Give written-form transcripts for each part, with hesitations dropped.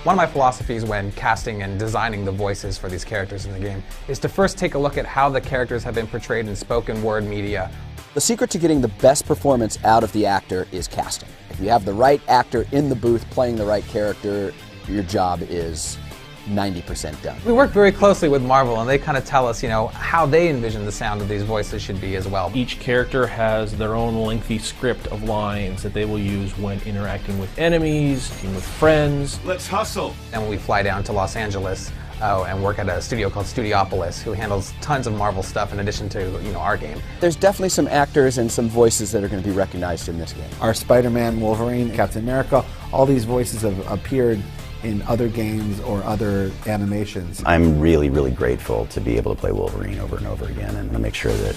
One of my philosophies when casting and designing the voices for these characters in the game is to first take a look at how the characters have been portrayed in spoken word media. The secret to getting the best performance out of the actor is casting. If you have the right actor in the booth playing the right character, your job is 90% done. We work very closely with Marvel, and they kind of tell us, how they envision the sound of these voices should be as well. Each character has their own lengthy script of lines that they will use when interacting with enemies, with friends. Let's hustle! And when we fly down to Los Angeles and work at a studio called Studiopolis, who handles tons of Marvel stuff in addition to, our game. There's definitely some actors and some voices that are going to be recognized in this game. Our Spider-Man, Wolverine, Captain America, all these voices have appeared in other games or other animations. I'm really, really grateful to be able to play Wolverine over and over again and to make sure that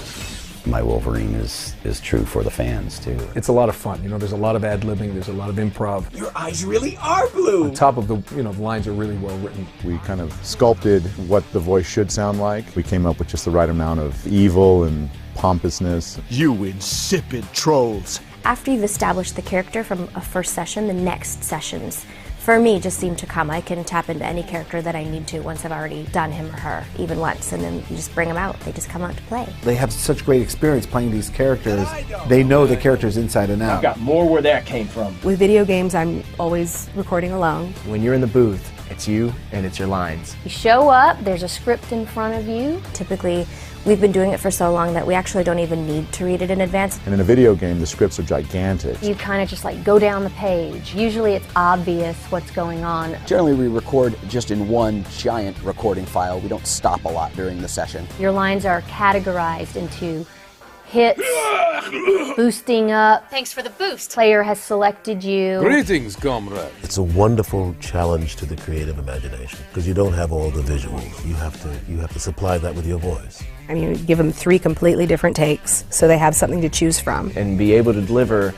my Wolverine is true for the fans too. It's a lot of fun. There's a lot of ad-libbing, there's a lot of improv. Your eyes really are blue! On top of the, the lines are really well written. We kind of sculpted what the voice should sound like. We came up with just the right amount of evil and pompousness. You insipid trolls! After you've established the character from a first session, the next sessions for me just seem to come. I can tap into any character that I need to once I've already done him or her, even once, and then you just bring them out. They just come out to play. They have such great experience playing these characters. They know the characters inside and out. I've got more where that came from. With video games, I'm always recording alone. When you're in the booth, it's you and it's your lines. You show up, there's a script in front of you. Typically, we've been doing it for so long that we actually don't even need to read it in advance. And in a video game, the scripts are gigantic. You kind of just go down the page. Usually it's obvious what's going on. Generally, we record just in one giant recording file. We don't stop a lot during the session. Your lines are categorized into hits, boosting up. Thanks for the boost. Player has selected you. Greetings, comrade. It's a wonderful challenge to the creative imagination because you don't have all the visuals. You have to supply that with your voice. I mean, give them 3 completely different takes so they have something to choose from. And be able to deliver,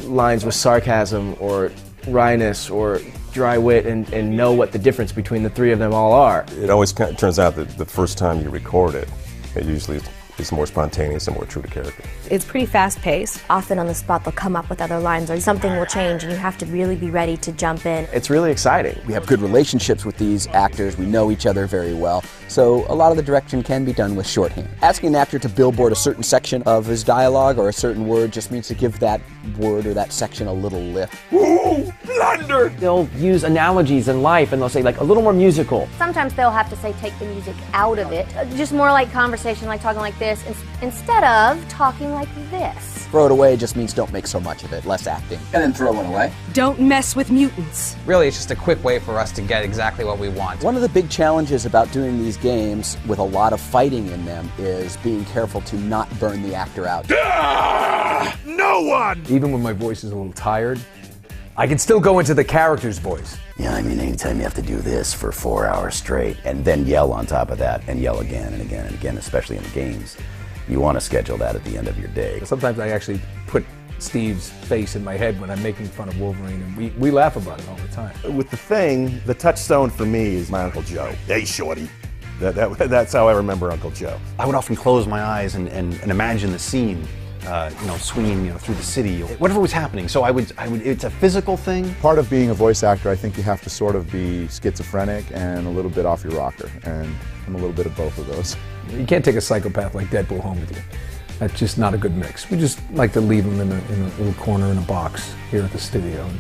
lines with sarcasm or wryness or dry wit and know what the difference between the 3 of them all are. It always turns out that the first time you record it, it usually is more spontaneous and more true to character. It's pretty fast-paced. Often on the spot they'll come up with other lines or something will change and you have to really be ready to jump in. It's really exciting. We have good relationships with these actors. We know each other very well. So a lot of the direction can be done with shorthand. Asking an actor to billboard a certain section of his dialogue or a certain word just means to give that word or that section a little lift. Ooh, blunder! They'll use analogies in life and they'll say a little more musical. Sometimes they'll have to say take the music out of it. Just more like conversation, like talking like this, instead of talking like this. Throw it away just means don't make so much of it, less acting. And then throw it away. Don't mess with mutants. Really, it's just a quick way for us to get exactly what we want. One of the big challenges about doing these games with a lot of fighting in them is being careful to not burn the actor out. No one! Even when my voice is a little tired, I can still go into the character's voice. Yeah, anytime you have to do this for 4 hours straight and then yell on top of that and yell again and again and again, especially in the games, you want to schedule that at the end of your day. Sometimes I actually put Steve's face in my head when I'm making fun of Wolverine, and we laugh about it all the time. With the Thing, the touchstone for me is my Uncle Joe. Hey, shorty. That's how I remember Uncle Joe. I would often close my eyes and imagine the scene, swinging through the city, whatever was happening. So I would. It's a physical thing. Part of being a voice actor, I think you have to sort of be schizophrenic and a little bit off your rocker, and I'm a little bit of both of those. You can't take a psychopath like Deadpool home with you. That's just not a good mix. We just like to leave them in a little corner in a box here at the studio and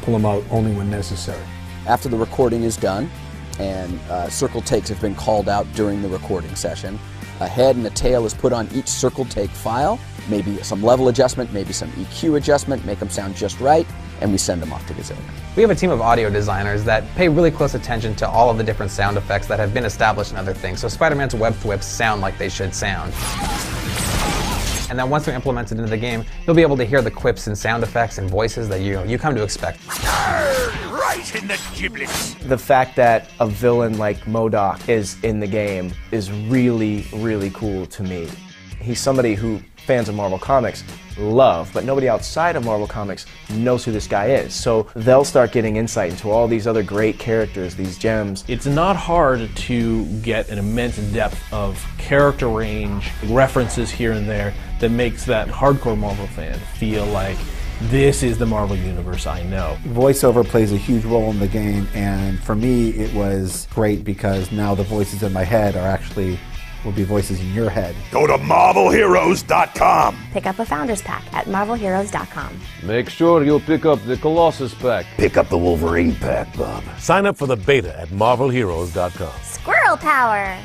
pull them out only when necessary. After the recording is done and circle takes have been called out during the recording session, a head and a tail is put on each circle take file, maybe some level adjustment, maybe some EQ adjustment, make them sound just right, and we send them off to Gazillion. We have a team of audio designers that pay really close attention to all of the different sound effects that have been established in other things, so Spider-Man's web thwips sound like they should sound. And then once they're implemented into the game, you'll be able to hear the quips and sound effects and voices that you come to expect. Right in the giblets! The fact that a villain like MODOK is in the game is really, really cool to me. He's somebody who fans of Marvel Comics love, but nobody outside of Marvel Comics knows who this guy is. So they'll start getting insight into all these other great characters, these gems. It's not hard to get an immense depth of character range, references here and there, that makes that hardcore Marvel fan feel like this is the Marvel Universe I know. Voiceover plays a huge role in the game, and for me it was great because now the voices in my head will be voices in your head. Go to MarvelHeroes.com. Pick up a Founders Pack at MarvelHeroes.com. Make sure you pick up the Colossus Pack. Pick up the Wolverine pack, Bob. Sign up for the beta at MarvelHeroes.com. Squirrel Power!